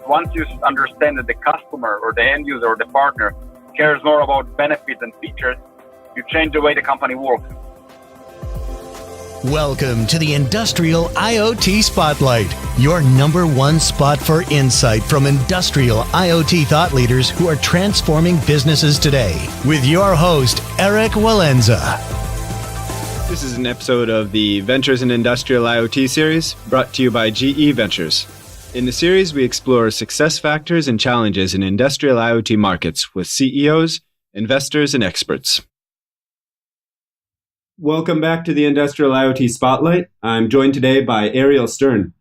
once you understand that the customer or the end user or the partner cares more about benefits and features, you change the way the company works. Welcome to the Industrial IoT Spotlight, your number one spot for insight from industrial IoT thought leaders who are transforming businesses today. With your host, Eric Walenza. This is an episode of the Ventures in Industrial IoT series, brought to you by GE Ventures. In the series, we explore success factors and challenges in industrial IoT markets with CEOs, investors, and experts. Welcome back to the Industrial IoT Spotlight. I'm joined today by Ariel Stern.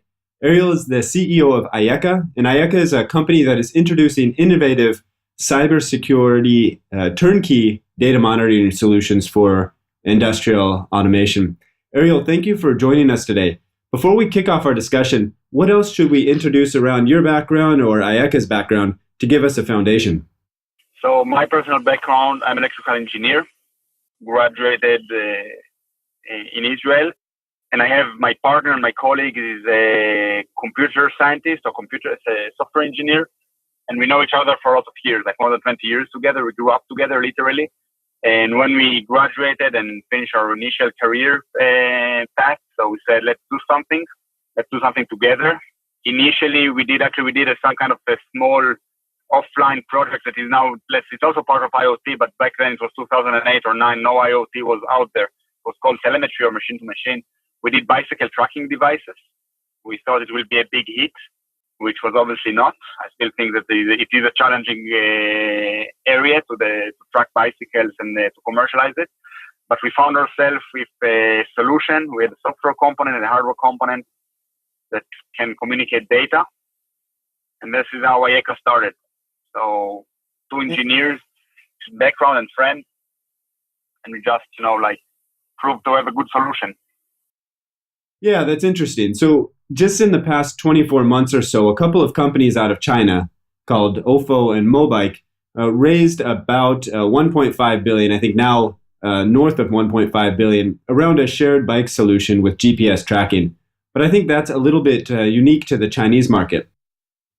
Ariel is the CEO of Ayyeka, and Ayyeka is a company that is introducing innovative cybersecurity turnkey data monitoring solutions for industrial automation. Ariel, thank you for joining us today. Before we kick off our discussion, what else should we introduce around your background or Ayyeka's background to give us a foundation? So my personal background, I'm an electrical engineer. Graduated in Israel, and I have my partner and my colleague is a computer scientist or software engineer, and we know each other for a lot of years, like more than 20 years together. We grew up together literally, and when we graduated and finished our initial career path, so we said, let's do something together. Initially, we did some kind of a small offline project that is now, it's also part of IoT, but back then it was 2008 or 9, no IoT was out there. It was called telemetry or machine to machine. We did bicycle tracking devices. We thought it will be a big hit, which was obviously not. I still think that it is a challenging area to track bicycles and to commercialize it. But we found ourselves with a solution. We had a software component and a hardware component that can communicate data. And this is how Ayyeka started. So two engineers, background and friends, and we just, proved to have a good solution. Yeah, that's interesting. So just in the past 24 months or so, a couple of companies out of China called Ofo and Mobike raised about 1.5 billion, I think now north of 1.5 billion, around a shared bike solution with GPS tracking. But I think that's a little bit unique to the Chinese market.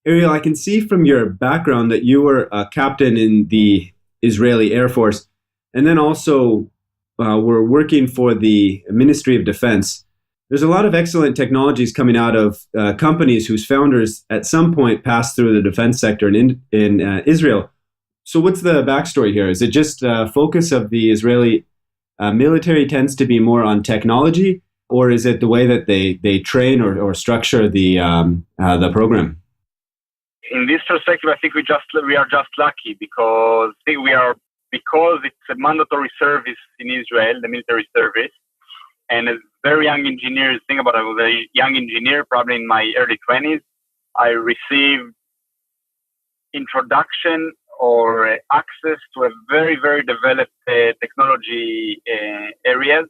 Ariel, I can see from your background that you were a captain in the Israeli Air Force, and then also were working for the Ministry of Defense. There's a lot of excellent technologies coming out of companies whose founders at some point passed through the defense sector in Israel. So what's the backstory here? Is it just focus of the Israeli military tends to be more on technology, or is it the way that they train or structure the program? In this perspective, I think we are just lucky because it's a mandatory service in Israel, the military service, and as very young engineers, think about it, I was a young engineer, probably in my early 20s. I received introduction or access to a very, very developed technology areas,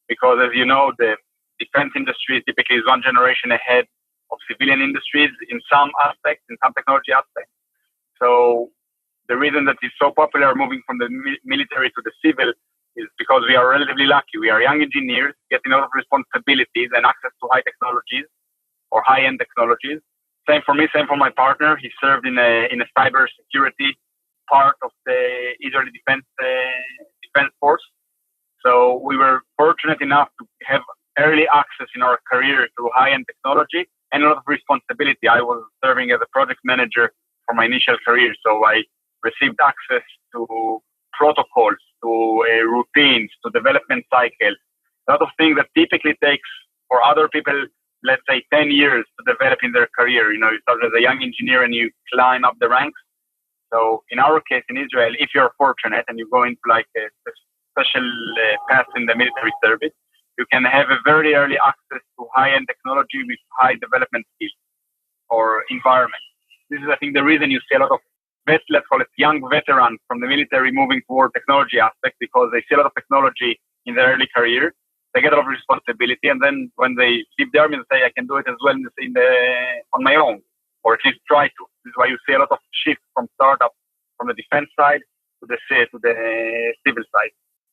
because as you know, the defense industry typically is one generation ahead of civilian industries in some aspects, in some technology aspects. So the reason that it's so popular moving from the military to the civil is because we are relatively lucky. We are young engineers getting a lot of responsibilities and access to high technologies or high-end technologies. Same for me, same for my partner. He served in a cyber security part of the Israeli defense force. So we were fortunate enough to have early access in our career to high-end technology and a lot of responsibility. I was serving as a project manager for my initial career, so I received access to protocols, to routines, to development cycles, a lot of things that typically takes for other people, let's say 10 years to develop in their career. You start as a young engineer and you climb up the ranks. So in our case in Israel, if you're fortunate and you go into like a special path in the military service, you can have a very early access to high-end technology with high development skills or environment. This is, I think, the reason you see a lot of let's call it young veterans from the military moving toward technology aspect, because they see a lot of technology in their early career. They get a lot of responsibility, and then when they leave the army, they say, I can do it as well on my own, or at least try to. This is why you see a lot of shift from startup, from the defense side to the civil side.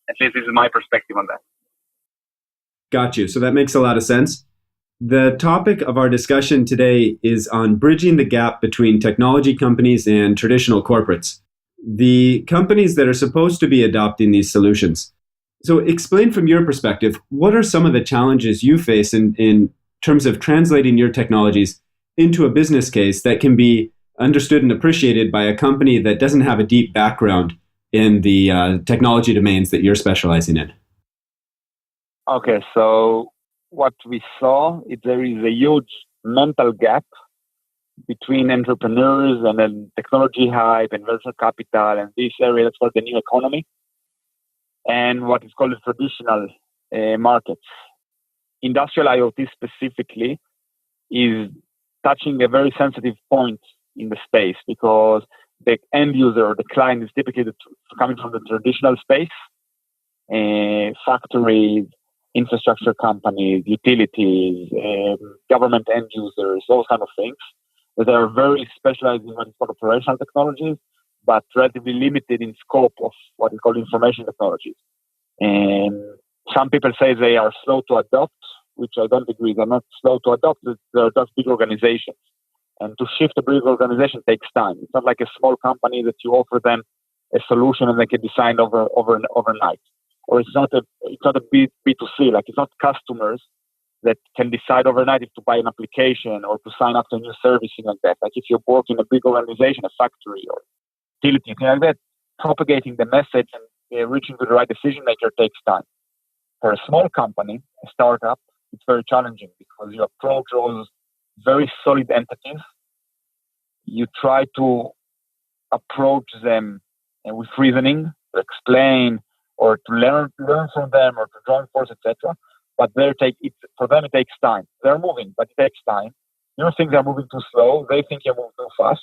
At least this is my perspective on that. Got you. So that makes a lot of sense. The topic of our discussion today is on bridging the gap between technology companies and traditional corporates, the companies that are supposed to be adopting these solutions. So explain from your perspective, what are some of the challenges you face in terms of translating your technologies into a business case that can be understood and appreciated by a company that doesn't have a deep background in the technology domains that you're specializing in? Okay, so what we saw is there is a huge mental gap between entrepreneurs and then technology hype and venture capital and this area that's called the new economy and what is called the traditional markets. Industrial IoT specifically is touching a very sensitive point in the space because the end user or the client is typically coming from the traditional space, factories, infrastructure companies, utilities, government end users, those kind of things. That are very specialized in what is called operational technologies, but relatively limited in scope of what is called information technologies. And some people say they are slow to adopt, which I don't agree. They're not slow to adopt. They're just big organizations. And to shift a big organization takes time. It's not like a small company that you offer them a solution and they can decide overnight. Or it's not a B2C, like it's not customers that can decide overnight if to buy an application or to sign up to a new service, thing like that. Like if you work in a big organization, a factory or utility, thing like that, propagating the message and reaching to the right decision maker takes time. For a small company, a startup, it's very challenging because you approach those very solid entities. You try to approach them with reasoning, to explain, or to learn from them, or to join forces, etc. But for them, it takes time. They're moving, but it takes time. You think they're moving too slow. They think you're moving too fast.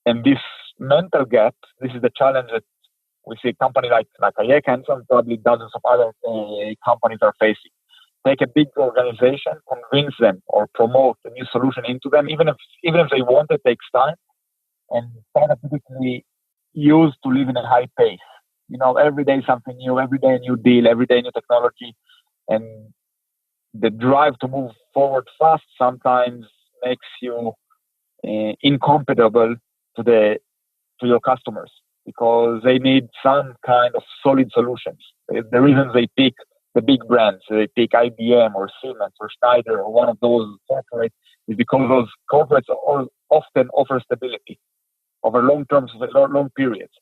And this mental gap, this is the challenge that we see a company like Ayyeka and some probably dozens of other companies are facing. Take a big organization, convince them or promote a new solution into them, even if they want it, takes time. And startups typically used to live in a high pace. Every day something new, every day a new deal, every day new technology. And the drive to move forward fast sometimes makes you incompatible to your customers because they need some kind of solid solutions. The reason they pick the big brands, they pick IBM or Siemens or Schneider or one of those corporates is because those corporates often offer stability over long periods.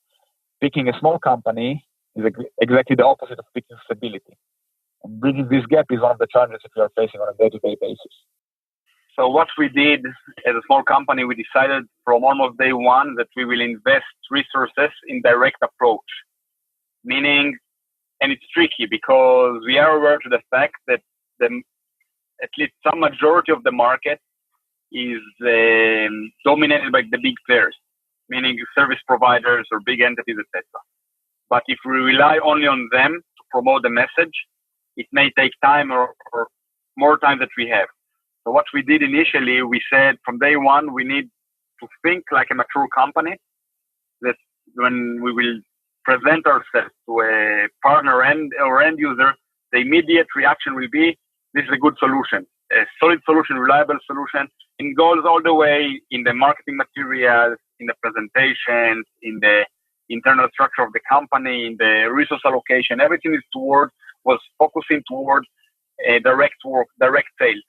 Picking a small company is exactly the opposite of picking stability. And bridging this gap is one of the challenges that we are facing on a day-to-day basis. So what we did as a small company, we decided from almost day one that we will invest resources in direct approach. Meaning, and it's tricky because we are aware to the fact that at least some majority of the market is dominated by the big players, meaning service providers or big entities, etc. But if we rely only on them to promote the message, it may take time or more time that we have. So what we did initially, we said from day one, we need to think like a mature company, that when we will present ourselves to a partner or end user, the immediate reaction will be, this is a good solution, a solid solution, reliable solution. It goes all the way in the marketing materials, in the presentations, in the internal structure of the company, in the resource allocation. Everything was focusing towards direct sales,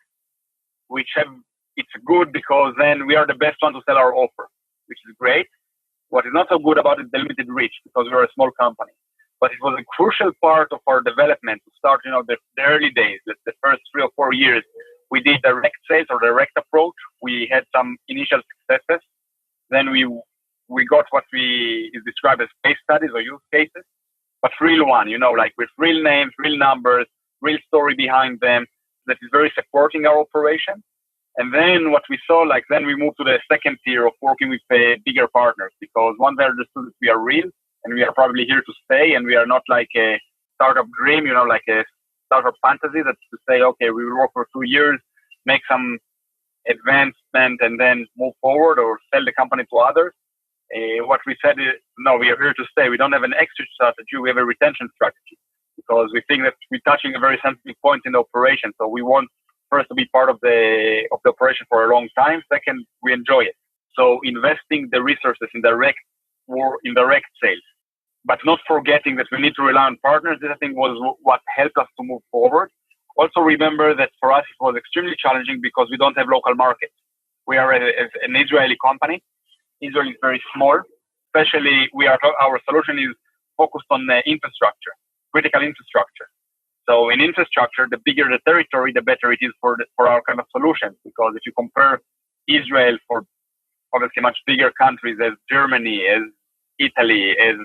which it's good because then we are the best one to sell our offer, which is great. What is not so good about it is the limited reach because we're a small company. But it was a crucial part of our development to start, the early days, the first 3 or 4 years. We did direct sales or direct approach. We had some initial successes. Then we got what is described as case studies or use cases, but real one, like with real names, real numbers, real story behind them that is very supporting our operation. And then what we saw, then we moved to the second tier of working with bigger partners because once they understood that we are real and we are probably here to stay and we are not like a startup dream, like a startup fantasy that's to say, okay, we will work for 2 years, make some advancement and then move forward or sell the company to others. What we said is, no, we are here to stay. We don't have an exit strategy. We have a retention strategy because we think that we're touching a very sensitive point in the operation. So we want first, to be part of the operation for a long time. Second, we enjoy it. So investing the resources in direct sales, but not forgetting that we need to rely on partners. This, I think, was what helped us to move forward. Also remember that for us, it was extremely challenging because we don't have local markets. We are an Israeli company. Israel is very small. Especially, our solution is focused on infrastructure, critical infrastructure. So in infrastructure, the bigger the territory, the better it is for our kind of solution. Because if you compare Israel for obviously much bigger countries as Germany, as Italy, as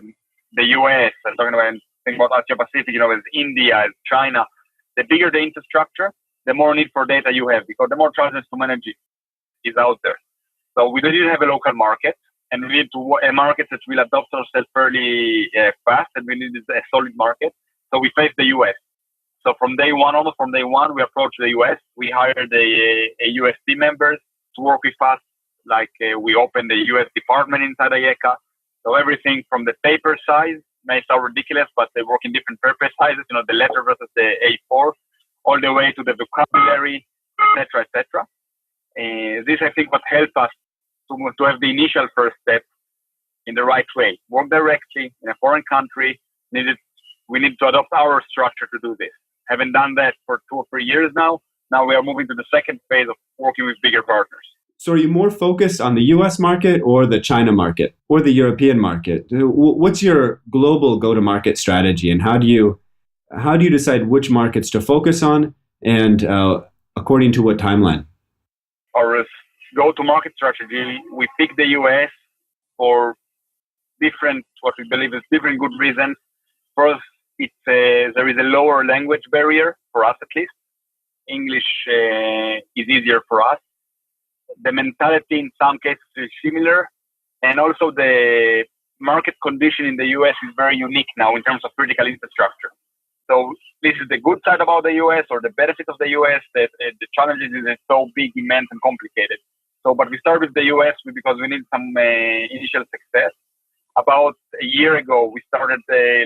the US, I'm talking about Asia Pacific, as India, as China, the bigger the infrastructure, the more need for data you have, because the more challenges to manage it is out there. So we didn't have a local market, and we need a market that will adopt ourselves fairly fast, and we needed a solid market. So we faced the US. So almost from day one, we approached the US. We hired a US team members to work with us. We opened a US department inside Ayyeka. So everything from the paper size may sound ridiculous, but they work in different paper sizes, the letter versus the A4, all the way to the vocabulary, etc., etc. This, I think, what helped us to have the initial first step in the right way. Work directly in a foreign country. We need to adopt our structure to do this. Haven't done that for 2 or 3 years now. Now we are moving to the second phase of working with bigger partners. So are you more focused on the US market or the China market or the European market? What's your global go-to-market strategy, and how do you decide which markets to focus on, and according to what timeline? Our go-to-market strategy, we pick the US for what we believe is different good reasons. First, there is a lower language barrier for us, at least. English is easier for us. The mentality in some cases is similar, and also the market condition in the US is very unique now in terms of critical infrastructure. So this is the good side about the US, or the benefit of the US, that the challenges is it's so big, immense, and complicated. But we started with the US because we need some initial success. About a year ago, we started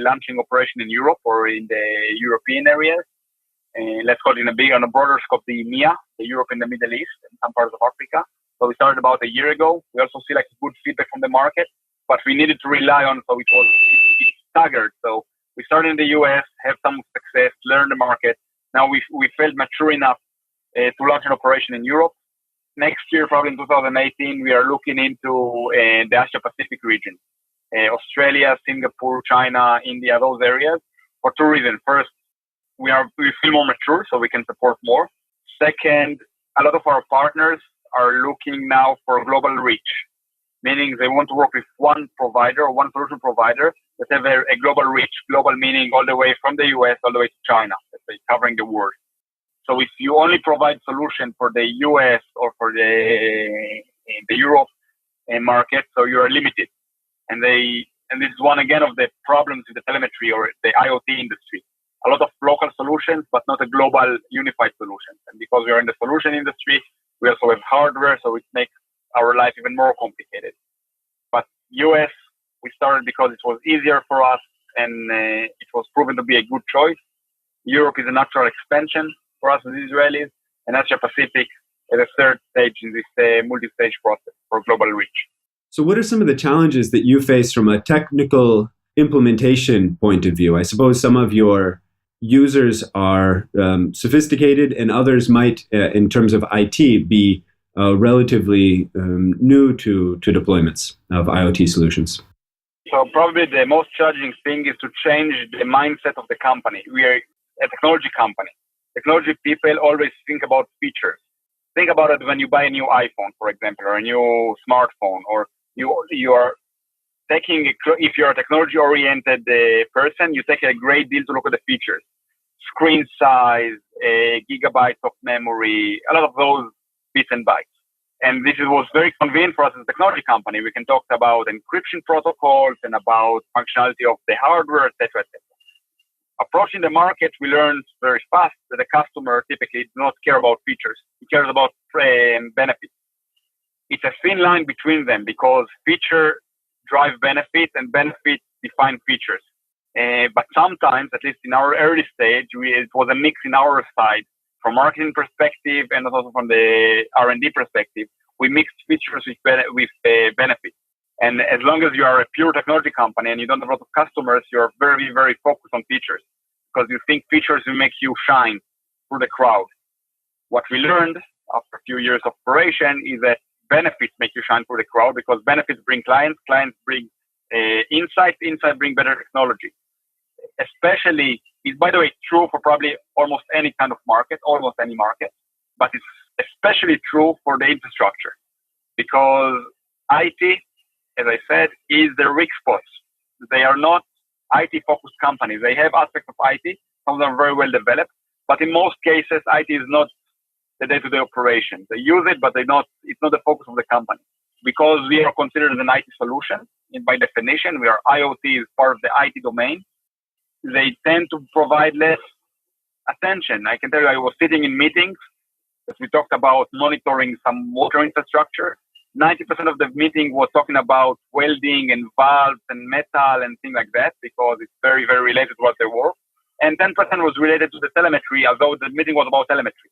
launching operation in Europe, or in the European area. Let's call it on a broader scope, the EMEA, the Europe and the Middle East, and some parts of Africa. So we started about a year ago. We also see good feedback from the market, but we needed to rely on, so it staggered. So we started in the US, have some success, learn the market. Now we felt mature enough to launch an operation in Europe. Next year, probably in 2018, we are looking into the Asia Pacific region. Australia, Singapore, China, India, those areas, for 2 reasons. First, we feel more mature, so we can support more. Second, a lot of our partners are looking now for global reach, meaning they want to work with one provider or one solution provider that have a global reach. Global meaning all the way from the US all the way to China, let's say, covering the world. So if you only provide solution for the US or for the Europe market, so you are limited. And this is one again of the problems with the telemetry or the IoT industry. A lot of local solutions, but not a global unified solution. And because we are in the solution industry, we also have hardware, so it makes our life even more complicated. But US, we started because it was easier for us, and it was proven to be a good choice. Europe is a natural expansion for us as Israelis, and Asia Pacific is a third stage in this multi-stage process for global reach. So what are some of the challenges that you face from a technical implementation point of view? I suppose some of your users are sophisticated, and others might, in terms of IT, be relatively new to deployments of IoT solutions. So probably the most challenging thing is to change the mindset of the company. We are a technology company. Technology people always think about features. Think about it when you buy a new iPhone, for example, or a new smartphone, or you are taking, if you're a technology-oriented person, you take a great deal to look at the features. Screen size, gigabytes of memory, a lot of those bits and bytes. And this was very convenient for us as a technology company. We can talk about encryption protocols and about functionality of the hardware, etc., etc. Approaching the market, we learned very fast that the customer typically does not care about features. He cares about benefits. It's a thin line between them because feature drive benefits and benefits define features. But sometimes, at least in our early stage, it was a mix in our side from marketing perspective and also from the R&D perspective, we mix features with benefits. And as long as you are a pure technology company and you don't have a lot of customers, you're very, very focused on features because you think features will make you shine through the crowd. What we learned after a few years of operation is that benefits make you shine through the crowd because benefits bring clients bring insights bring better technology. Especially, it's by the way true for probably almost any kind of market, almost any market, but it's especially true for the infrastructure because IT, as I said, is the weak spot. They are not IT-focused companies. They have aspects of IT, some of them are very well developed, but in most cases, IT is not the day-to-day operation. They use it, but it's not the focus of the company. Because we are considered an IT solution, and by definition, IoT is part of the IT domain, they tend to provide less attention. I can tell you, I was sitting in meetings as we talked about monitoring some water infrastructure. 90% of the meeting was talking about welding and valves and metal and things like that because it's very, very related to what they were. And 10% was related to the telemetry, although the meeting was about telemetry.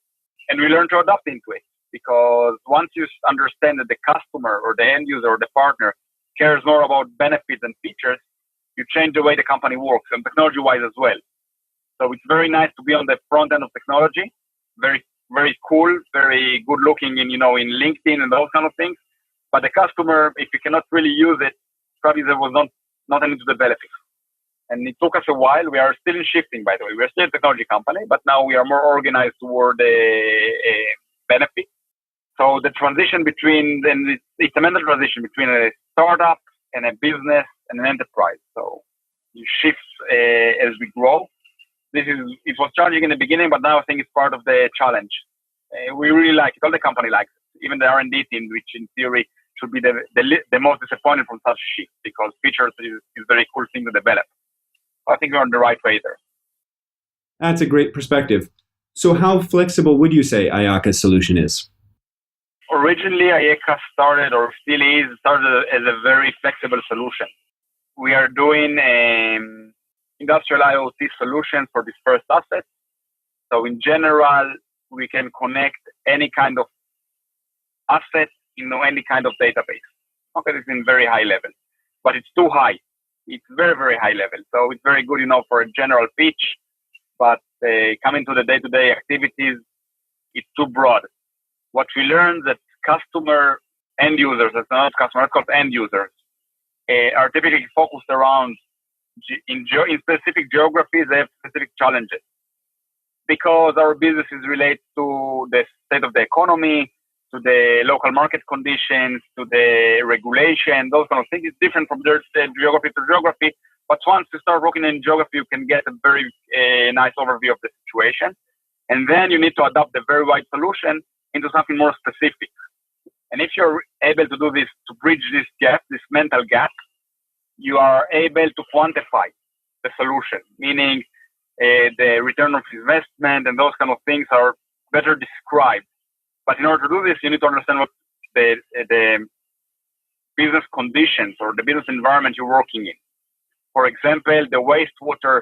And we learned to adapt into it because once you understand that the customer or the end user or the partner cares more about benefits and features, you change the way the company works and technology-wise as well. So it's very nice to be on the front end of technology, very, very cool, very good looking in LinkedIn and those kind of things. But the customer, if you cannot really use it, probably there was not any to develop it. And it took us a while. We are still in shifting, by the way. We're still a technology company, but now we are more organized toward a benefit. So the transition it's a mental transition between a startup and a business and an enterprise. So you shift as we grow. It was challenging in the beginning, but now I think it's part of the challenge. We really like it. All the company likes it. Even the R&D team, which in theory should be the most disappointed from such shift because features is a very cool thing to develop. I think we're on the right way there. That's a great perspective. So how flexible would you say Ayyeka's solution is? Originally, Ayyeka started as a very flexible solution. We are doing industrial IoT solutions for dispersed assets. So in general, we can connect any kind of asset in any kind of database. Okay, it's in very high level, but it's too high. It's very, very high level. So it's very good, for a general pitch, but coming to the day-to-day activities, it's too broad. What we learned that customer end users, that's not customer, that's called end users, are typically focused around in specific geographies, they have specific challenges. Because our businesses relate to the state of the economy, to the local market conditions, to the regulation, those kind of things. It's different from geography to geography. But once you start working in geography, you can get a very nice overview of the situation. And then you need to adapt the very wide solution into something more specific. And if you're able to do this, to bridge this gap, this mental gap, you are able to quantify the solution, meaning the return of investment and those kind of things are better described. But in order to do this, you need to understand what the business conditions or the business environment you're working in. For example, the wastewater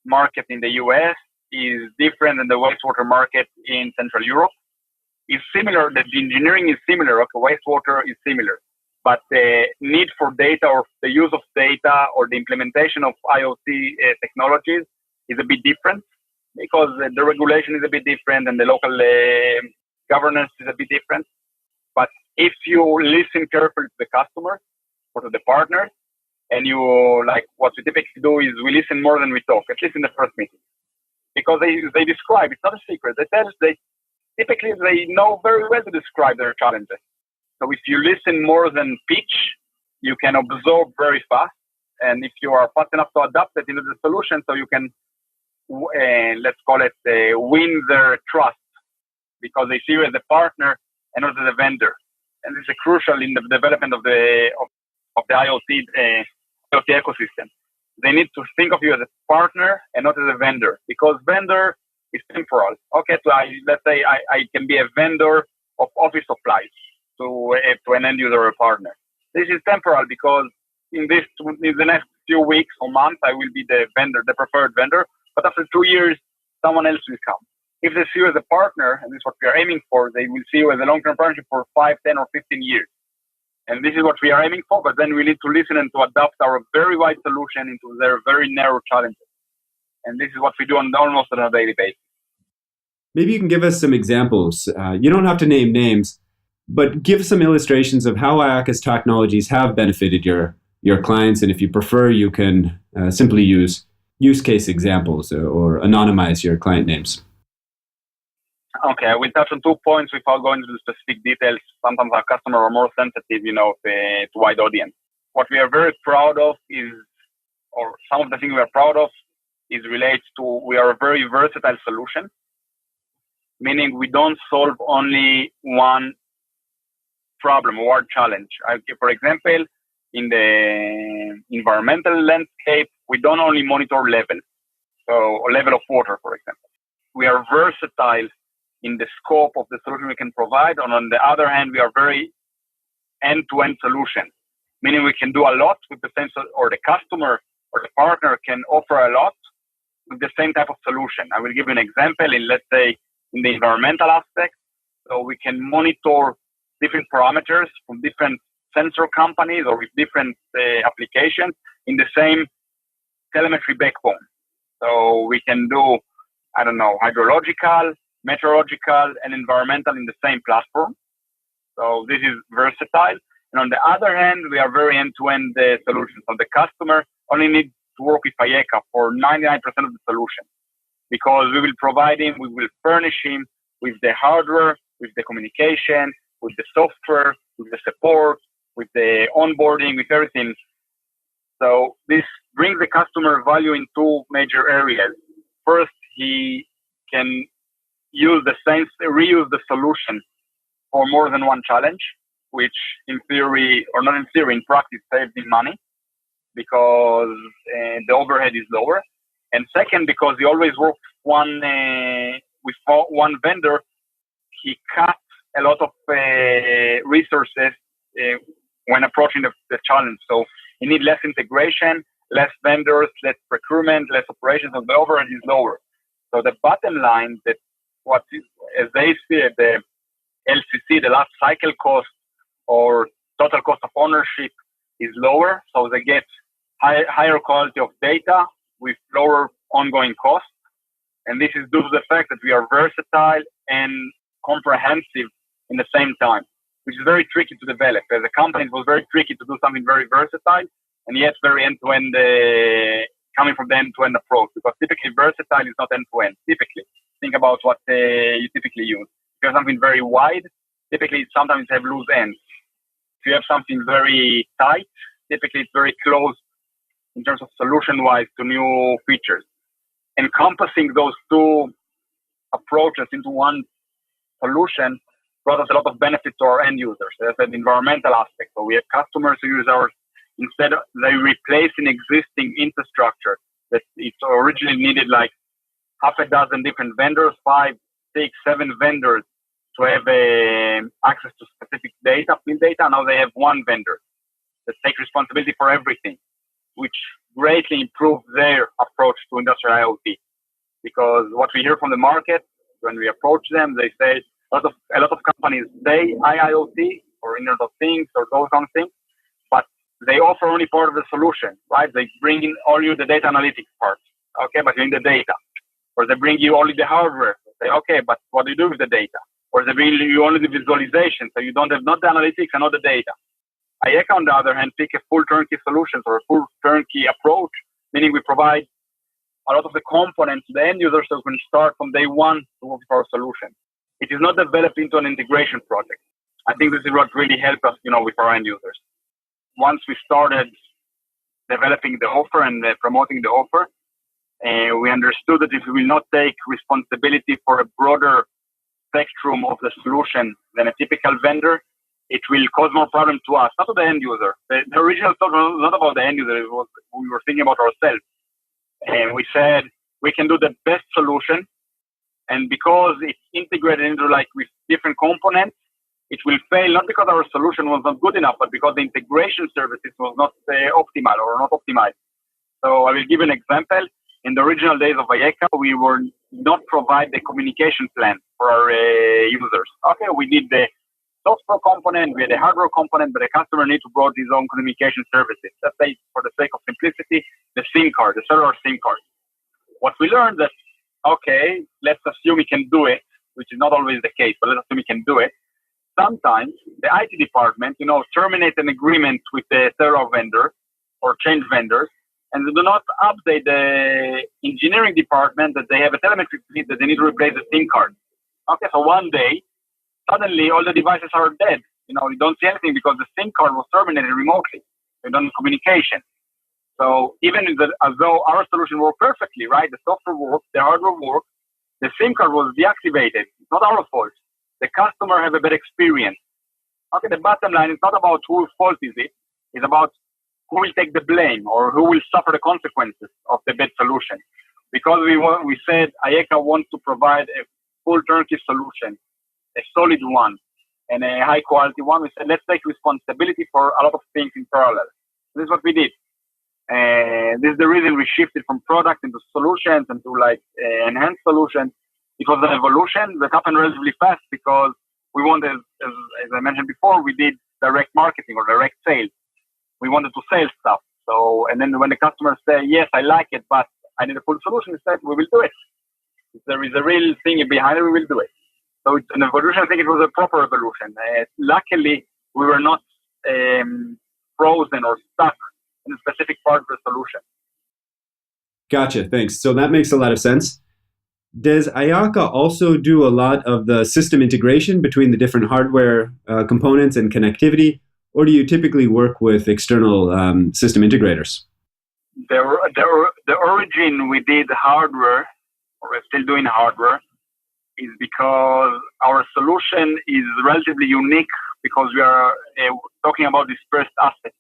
market in the US is different than the wastewater market in Central Europe. It's similar, the engineering is similar, okay, wastewater is similar. But the need for data or the use of data or the implementation of IoT technologies is a bit different because the regulation is a bit different and the local governance is a bit different. But if you listen carefully to the customers or to the partners, and you like what we typically do is we listen more than we talk, at least in the first meeting, because they describe. It's not a secret. Typically they know very well to describe their challenges. So if you listen more than pitch, you can absorb very fast. And if you are fast enough to adapt it into the solution, so you can let's call it win their trust because they see you as a partner and not as a vendor. And this is crucial in the development of the IoT ecosystem. They need to think of you as a partner and not as a vendor because vendor is temporal. Okay, so let's say I can be a vendor of office supplies to an end user or a partner. This is temporal because in the next few weeks or months, I will be the vendor, the preferred vendor. But after 2 years, someone else will come. if they see you as a partner, and this is what we are aiming for, they will see you as a long-term partnership for 5, 10, or 15 years. And this is what we are aiming for, but then we need to listen and to adapt our very wide solution into their very narrow challenges. And this is what we do almost on a daily basis. Maybe you can give us some examples. You don't have to name names, but give some illustrations of how Ayyeka's technologies have benefited your clients. And if you prefer, you can simply use use case examples or anonymize your client names. Okay, I will touch on 2 points without going into the specific details. Sometimes our customers are more sensitive, to wide audience. What we are very proud of is, or some of the things we are proud of, is relates to we are a very versatile solution, meaning we don't solve only one problem or challenge. For example, in the environmental landscape, we don't only monitor level, so level of water, for example. We are versatile in the scope of the solution we can provide, and on the other hand, we are very end-to-end solution, meaning we can do a lot with the same, or the customer or the partner can offer a lot with the same type of solution. I will give you an example let's say, in the environmental aspect. So we can monitor different parameters from different sensor companies or with different applications in the same telemetry backbone. So we can do, hydrological, meteorological, and environmental in the same platform. So this is versatile. And on the other hand, we are very end-to-end solutions. So the customer only needs to work with Ayyeka for 99% of the solution, because we will provide him, we will furnish him with the hardware, with the communication, with the software, with the support, with the onboarding, with everything. So this brings the customer value in 2 major areas. First, he can reuse the solution for more than one challenge, which in theory, or not in theory, in practice, saves him money because the overhead is lower. And second, because he always works with one vendor, he cuts a lot of resources when approaching the challenge. So you need less integration, less vendors, less procurement, less operations, and the overhead is lower. So the bottom line, that as they see it, the LCC, the last cycle cost or total cost of ownership is lower. So they get higher quality of data with lower ongoing costs. And this is due to the fact that we are versatile and comprehensive in the same time, which is very tricky to develop. As a company, it was very tricky to do something very versatile and yet very end-to-end, coming from the end-to-end approach, because typically versatile is not end-to-end. Typically, think about what you typically use. If you have something very wide, typically sometimes have loose ends. If you have something very tight, typically it's very close in terms of solution-wise to new features. Encompassing those 2 approaches into one solution brought us a lot of benefits to our end users. There's an environmental aspect. So we have customers who use ours instead of, they replace an existing infrastructure that it originally needed like half a dozen different vendors, 5, 6, 7 vendors to have access to specific data, field data. Now they have one vendor that takes responsibility for everything, which greatly improves their approach to industrial IoT. Because what we hear from the market, when we approach them, they say a lot of companies say IoT or Internet of Things or those kind of things, but they offer only part of the solution, right? They bring in only the data analytics part, okay, but you need the data. Or they bring you only the hardware. Say, okay, but what do you do with the data? Or they bring you only the visualization, so you don't have not the analytics and not the data. Ayyeka, on the other hand, pick a full turnkey solution or a full turnkey approach, meaning we provide a lot of the components to the end user so we can start from day one to work with our solution. It is not developed into an integration project. I think this is what really helped us, with our end users. Once we started developing the offer and promoting the offer, we understood that if we will not take responsibility for a broader spectrum of the solution than a typical vendor, it will cause more problem to us, not to the end user. The original thought was not about the end user. It was, we were thinking about ourselves. And we said we can do the best solution. And because it's integrated into with different components, it will fail not because our solution was not good enough, but because the integration services was not optimal or not optimized. So I will give an example. In the original days of Ayyeka, we were not provide the communication plan for our users. Okay, we need the software component, we had a hardware component, but the customer needs to provide his own communication services. Let's say, for the sake of simplicity, the SIM card, the cellular SIM card. What we learned that, okay, let's assume we can do it, which is not always the case, but let's assume we can do it. Sometimes the IT department, terminate an agreement with the cellular vendor or change vendors, and they do not update the engineering department that they have a telemetry feed that they need to replace the SIM card. Okay, so one day, suddenly all the devices are dead. You don't see anything because the SIM card was terminated remotely. You don't have communication. So even as though our solution worked perfectly, right? The software worked, the hardware worked, the SIM card was deactivated. It's not our fault. The customer have a bad experience. Okay, the bottom line is not about whose fault is it. It's about who will take the blame or who will suffer the consequences of the bad solution. Because we said Ayyeka wants to provide a full turnkey solution, a solid one, and a high quality one. We said, let's take responsibility for a lot of things in parallel. This is what we did. This is the reason we shifted from product into solutions and to enhanced solutions. It was an evolution that happened relatively fast because we wanted, as I mentioned before, we did direct marketing or direct sales. We wanted to sell stuff. So, and then when the customers say, yes, I like it, but I need a full solution, we said, we will do it. If there is a real thing behind it, we will do it. So it's an evolution. I think it was a proper evolution. Luckily, we were not frozen or stuck in a specific part of the solution. Gotcha. Thanks. So that makes a lot of sense. Does Ayyeka also do a lot of the system integration between the different hardware components and connectivity, or do you typically work with external system integrators? The origin we did hardware, or we're still doing hardware, is because our solution is relatively unique because we are talking about dispersed assets.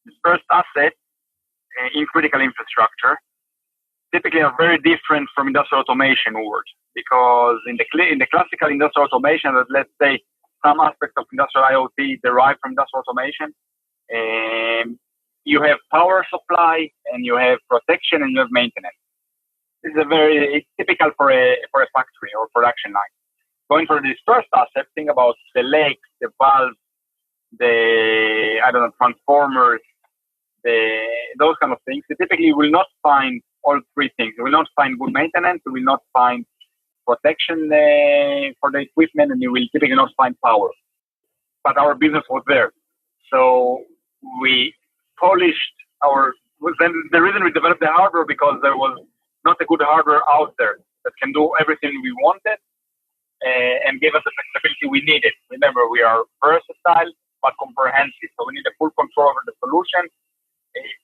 Dispersed assets in critical infrastructure typically are very different from industrial automation world, because in the classical industrial automation, that let's say some aspects of industrial IoT derive from industrial automation, you have power supply and you have protection and you have maintenance. This is it's typical for a factory or production line. Going for the dispersed asset, think about the legs, the valves, transformers, those kind of things. You typically will not find all three things. You will not find good maintenance, you will not find protection for the equipment, and you will typically not find power. But our business was there. So we polished the reason we developed the hardware because there was not a good hardware out there that can do everything we wanted and gave us the flexibility we needed. Remember, we are versatile but comprehensive, so we need a full control over the solution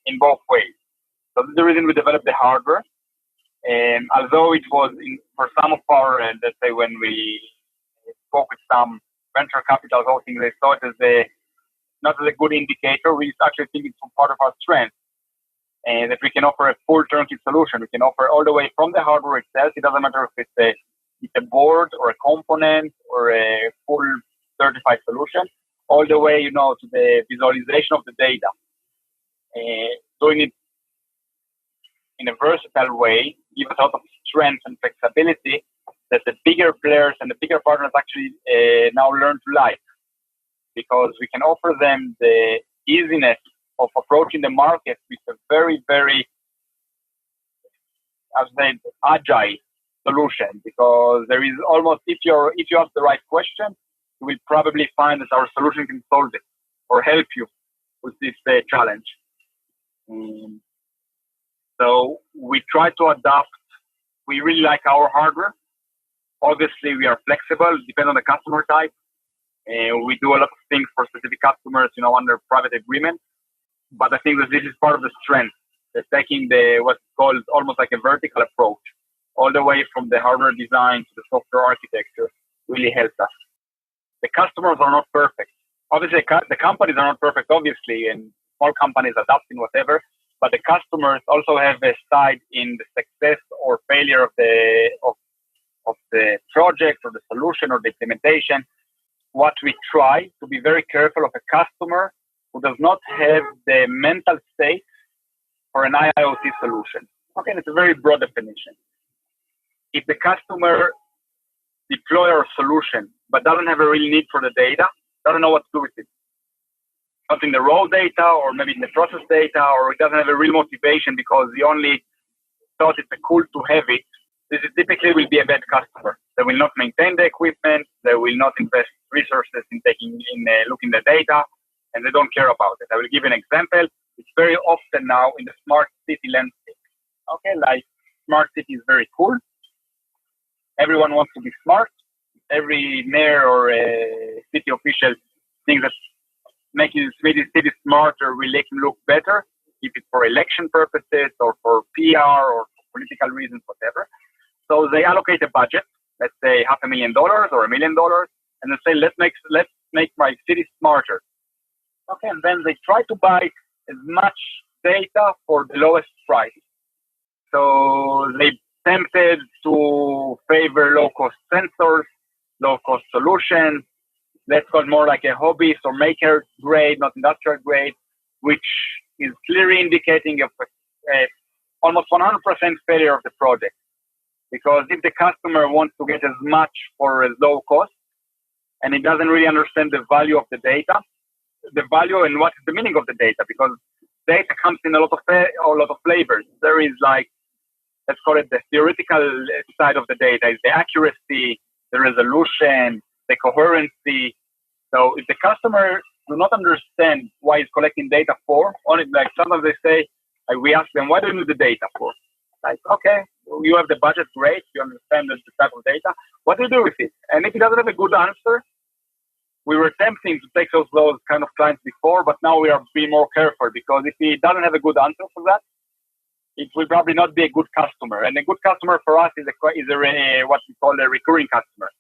in both ways. So this is the reason we developed the hardware. And although it was for some of our, let's say when we spoke with some venture capital hosting, they saw it as not as a good indicator. We actually think it's part of our strength. And that we can offer a full turnkey solution. We can offer all the way from the hardware itself. It doesn't matter if it's a board or a component or a full certified solution, all the way, to the visualization of the data. Doing it in a versatile way gives us a lot of strength and flexibility that the bigger players and the bigger partners actually now learn to like, because we can offer them the easiness of approaching the market with a very, very, agile solution. Because there is almost, if you ask the right question, you will probably find that our solution can solve it or help you with this challenge. So we try to adapt. We really like our hardware. Obviously, we are flexible, depending on the customer type. We do a lot of things for specific customers, under private agreement. But I think that this is part of the strength, taking what's called almost like a vertical approach, all the way from the hardware design to the software architecture, really helps us. The customers are not perfect. Obviously, the companies are not perfect, obviously, and small companies adapting whatever. But the customers also have a side in the success or failure of the project or the solution or the implementation. What we try to be very careful of a customer who does not have the mental state for an IoT solution. Okay, and it's a very broad definition. if the customer deploy our solution but doesn't have a real need for the data, doesn't know what to do with it, not in the raw data or maybe in the process data, or it doesn't have a real motivation because he only thought it's cool to have it, this is typically will be a bad customer. They will not maintain the equipment, they will not invest resources in looking the data, and they don't care about it. I will give an example. It's very often now in the smart city landscape. Okay, like smart city is very cool. Everyone wants to be smart. Every mayor or city official thinks that making the city smarter will make him look better, if it's for election purposes or for PR or for political reasons, whatever. So they allocate a budget, let's say $500,000 or $1 million, and they say, let's make my city smarter. Okay, and then they try to buy as much data for the lowest price. So they tempted to favor low-cost sensors, low-cost solutions. Let's call it more like a hobbyist or maker grade, not industrial grade, which is clearly indicating almost 100% failure of the project. Because if the customer wants to get as much for as low cost, and he doesn't really understand the value of the data, the value and what is the meaning of the data, because data comes in a lot of flavors. There is like, let's call it the theoretical side of the data, is the accuracy, the resolution, the coherency. So if the customer do not understand why he's collecting data for, only like sometimes they say, we ask them, what do you need the data for? Like, okay, you have the budget, great, you understand the type of data. What do you do with it? And if he doesn't have a good answer, we were tempting to take those kind of clients before, but now we are being more careful, because if he doesn't have a good answer for that, it will probably not be a good customer. And a good customer for us is what we call a recurring customer,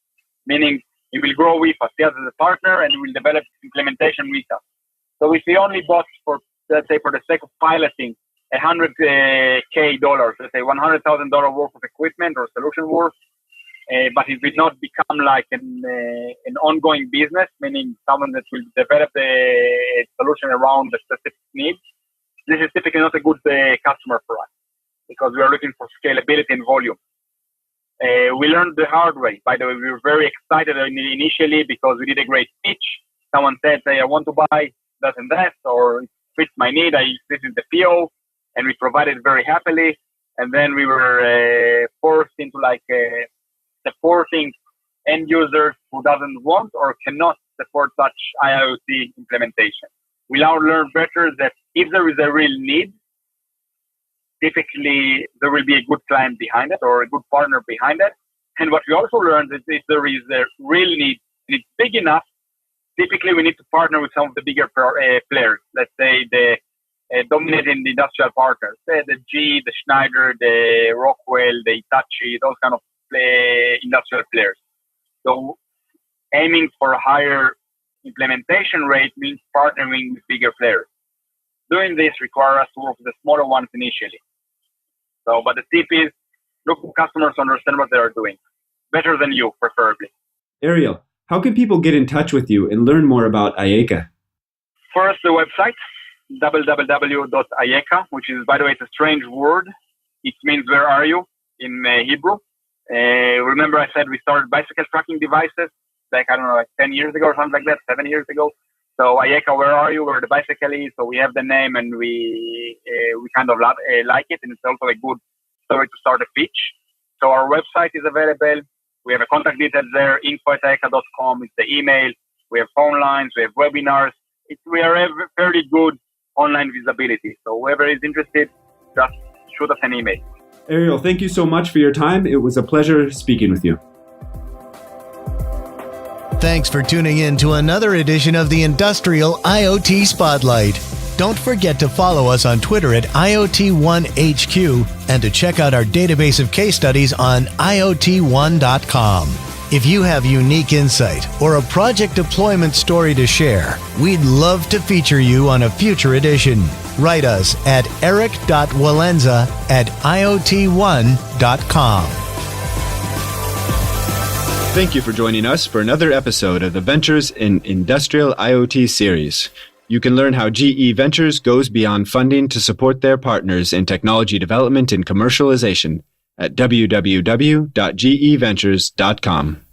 meaning he will grow with us, he has as a partner, and he will develop implementation with us. So if he only bought for, let's say, for the sake of piloting, $100K, let's say $100,000 worth of equipment or solution worth, but it will not become like an ongoing business, meaning someone that will develop a solution around the specific needs. This is typically not a good customer for us, because we are looking for scalability and volume. We learned the hard way. By the way, we were very excited initially because we did a great pitch. Someone said, hey, I want to buy that and that, or it fits my need. This is the PO. And we provided very happily. And then we were forced into supporting end users who doesn't want or cannot support such IoT implementation. We now learn better that if there is a real need, typically there will be a good client behind it or a good partner behind it. And what we also learned is if there is a real need and it's big enough, typically we need to partner with some of the bigger players. Let's say the dominating the industrial partners, the GE, the Schneider, the Rockwell, the Hitachi, those kind of industrial players. So aiming for a higher implementation rate means partnering with bigger players. Doing this requires us to work with the smaller ones initially. So, but the tip is, look for customers to understand what they are doing. Better than you, preferably. Ariel, how can people get in touch with you and learn more about Ayyeka? First, the website, www.ayyeka, which is, by the way, it's a strange word. It means, where are you, in Hebrew. Remember I said we started bicycle tracking devices, like, 10 years ago or something like that, 7 years ago. So Ayyeka, where are you, where the bicycle is. So we have the name, and we kind of like it, and it's also a good story to start a pitch. So our website is available. We have a contact details there, info@ayyeka.com is the email. We have phone lines, we have webinars. We are a fairly good online visibility. So whoever is interested, just shoot us an email. Ariel, thank you so much for your time. It was a pleasure speaking with you. Thanks for tuning in to another edition of the Industrial IoT Spotlight. Don't forget to follow us on Twitter at IoT1HQ and to check out our database of case studies on IoT1.com. If you have unique insight or a project deployment story to share, we'd love to feature you on a future edition. Write us at eric.walenza@IoT1.com. Thank you for joining us for another episode of the Ventures in Industrial IoT series. You can learn how GE Ventures goes beyond funding to support their partners in technology development and commercialization at www.geventures.com.